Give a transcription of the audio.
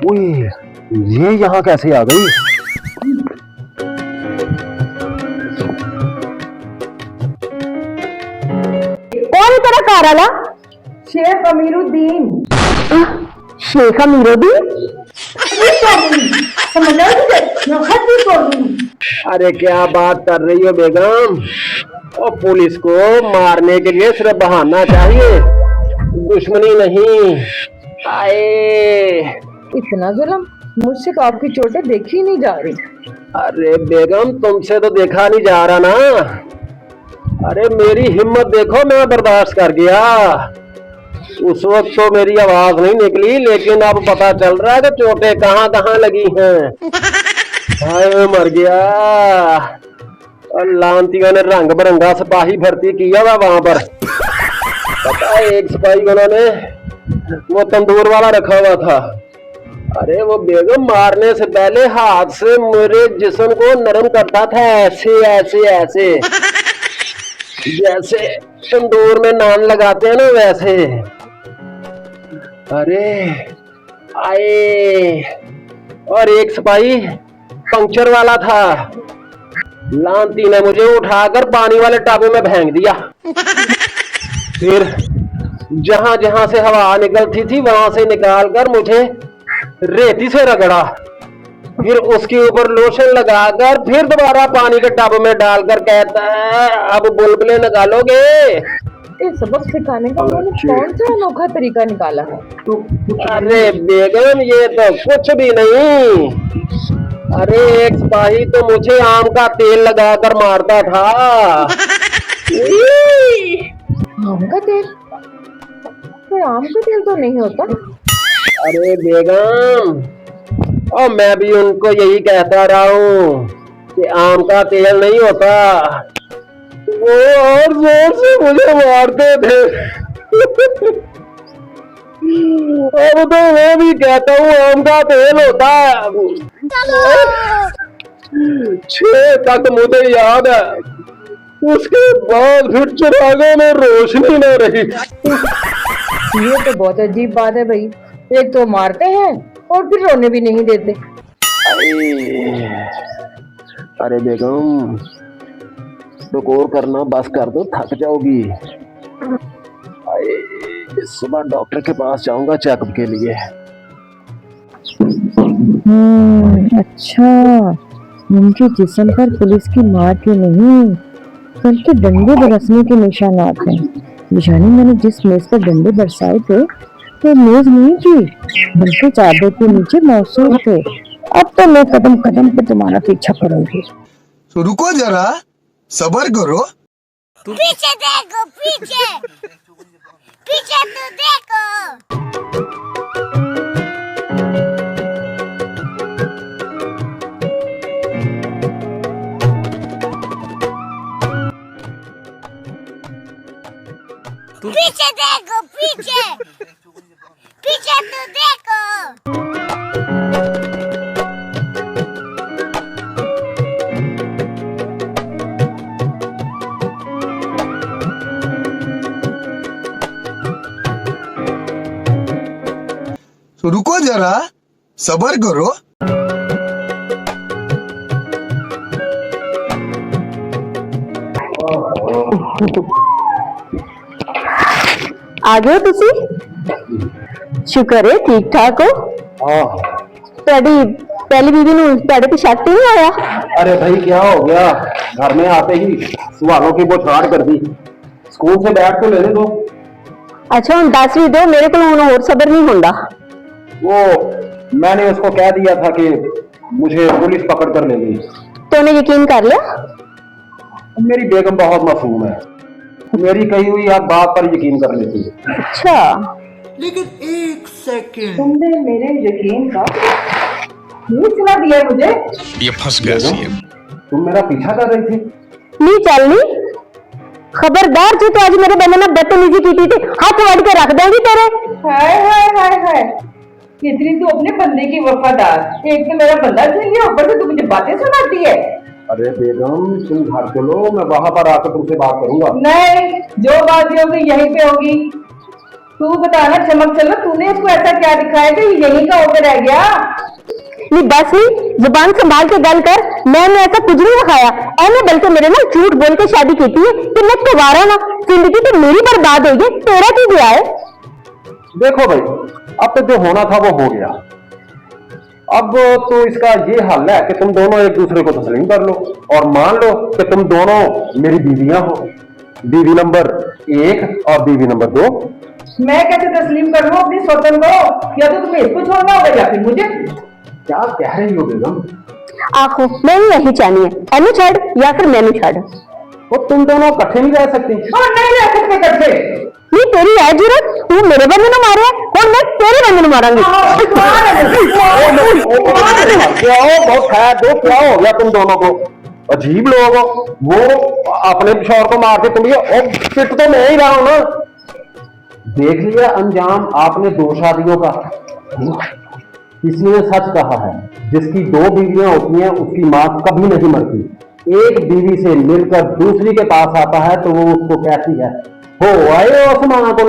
ओए, ये यहाँ कैसे आ गई? कौन तेरा घर वाला? शेख अमीरुद्दीन। शेख अमीरुद्दीन? समझ आ रही है? मैं खत भी तोड़ दूंगी। अरे क्या बात कर रही हो बेगम? और पुलिस को मारने के लिए सिर्फ बहाना चाहिए, दुश्मनी नहीं। आए इतना जुल्म मुझसे तो आपकी चोटें देखी ही नहीं जा रही। अरे बेगम, तुमसे तो देखा नहीं जा रहा ना। अरे मेरी हिम्मत देखो, मैं बर्दाश्त कर गया। उस वक्त तो मेरी आवाज नहीं निकली, लेकिन अब पता चल रहा है कि चोटें कहाँ कहाँ लगी हैं। हाय मर गया। और लांतियों ने रंग बिरंगा सिपाही भर्ती किया हुआ वहां पर। पता है, एक सिपाही उन्होंने वो तंदूर वाला रखा हुआ था। अरे वो बेगम मारने से पहले हाथ से मेरे जिस्म को नरम करता था, ऐसे ऐसे ऐसे, जैसे तंदूर में नान लगाते हैं ना वैसे। अरे आए, और एक सिपाही पंक्चर वाला था। लांती ने मुझे उठाकर पानी वाले टापू में फेंक दिया। फिर जहां जहां से हवा निकलती थी वहां से निकालकर मुझे रेती से रगड़ा। फिर उसके ऊपर लोशन लगाकर फिर दोबारा पानी के टब में डालकर कहता है, अब बुलबुले निकालोगे। ये सबक सिखाने का उन्होंने कौन सा अनोखा तरीका निकाला है? अरे बेगम, ये तो कुछ भी नहीं। अरे एक सिपाही तो मुझे आम का तेल लगाकर मारता था। आम का तेल? पर आम का तेल तो नहीं होता। अरे बेगम, और मैं भी उनको यही कहता रहा हूँ कि आम का तेल नहीं होता। वो और जोर से मुझे मारते थे। अब तो मैं भी कहता हूँ आम का तेल होता है। 6 तक मुझे याद है, उसके बाद फिर चिरागों में रोशनी न रही। ये तो बहुत अजीब बात है भाई। एक तो मारते हैं और फिर रोने भी नहीं देते। अरे बेगम, रुको करना बस कर दो, थक जाओगी। सुबह डॉक्टर के पास जाऊंगा चेकअप के लिए। अच्छा, उनके जिस्म पर पुलिस की मार के नहीं बल्कि डंडे बरसने के निशानात हैं। बिशानी, मैंने जिस मेज पर डंडे बरसाए थे वो मेज नहीं थी, बल्कि चादर के नीचे मौसूल थे। अब तो मैं कदम कदम पे तुम्हारा पीछा करूंगी। तो रुको जरा, सब्र करो। पीछे देखो, पीछे पीछे तो देखो। पीछे देखो, पीछे पीछे तो देखो। तो रुको जरा, सब्र करो। आ गए तुसी? शुक्र है ठीक ठाक हो। तेरी पहली बीवी ने तेरे पे शक नहीं आया? अरे भाई क्या हो गया, घर में आते ही सवालों की बौछार कर दी। स्कूल से बैग तो लेने दो। अच्छा हम 10 भी दो, मेरे को और सबर नहीं होता। वो मैंने उसको कह दिया था कि मुझे पुलिस पकड़ कर लेगी। तूने यकीन कर लिया? मेरी बेगम बहुत मासूम है, मेरी कही हुई आप बात पर यकीन कर लेती है। अच्छा, लेकिन एक सेकंड, तुमने मेरे यकीन का नहीं सुना दिया मुझे। ये फंस गया सीएम। तुम मेरा पीछा कर रही थी? नहीं चलनी, खबरदार जो तो आज मेरे बंदे ने बदतमीजी की थी, हाथ वड़ के रख देंगी तेरे। हाय हाय हाय हाय, इतनी तो अपने बंदे की वफादार। एक तो मेरा बंदा छीन लिया, ऊपर से तू मुझे बातें सुनाती है। अरे बेगम तुम घर चलो, मैं वहां पर आकर तुमसे बात करूंगा। नहीं, जो बात होगी यहीं पे होगी। तू बताना चमक चलो, तूने इसको ऐसा क्या दिखाया कि यही का होकर रह गया? नहीं बस नहीं, जुबान संभाल के गल कर। मैंने ऐसा कुछ नहीं दिखाया। एने बल्कि मेरे ना झूठ बोल के शादी की थी कि मैं कुवारा ना, जिंदगी तो मेरी बर्बाद हो गई, तेरा की गया है। देखो भाई, अब तो जो होना था वो हो गया। अब तो इसका ये हल है कि तुम दोनों एक दूसरे को तस्लीम कर लो और मान लो कि तुम दोनों मेरी बीवियां हो, बीवी नंबर 1 और बीवी नंबर 2। मैं कैसे तस्लीम कर लूं अपनी स्वतन को? या तो तुम्हें इसको छोड़ना होगा या फिर मुझे। क्या कह रही हो बेगम? आखो मैंने यही चाहनी है, एनू छड़ या फिर मैनू छड़। वो तुम दोनों इकट्ठे नहीं रह सकती। और नहीं रह सकते इकट्ठे। नहीं तेरी है जरूरत, तू मेरे बंदे ने मारे और मैं तेरे बंदे ने मारांगी। बहुत है, दो क्या हो गया तुम दोनों को? अजीब लोग हो। वो अपने शौहर को मार के तुम ये, और पिट तो मैं ही रहा हूं ना। देख लिया अंजाम आपने 2 शादियों का। किसी ने सच कहा है, जिसकी 2 बीवियां होती हैं उसकी मां कभी नहीं मरती। एक बीवी से मिलकर दूसरी के पास आता है तो वो उसको कहती है, हो आए हो उस मां को।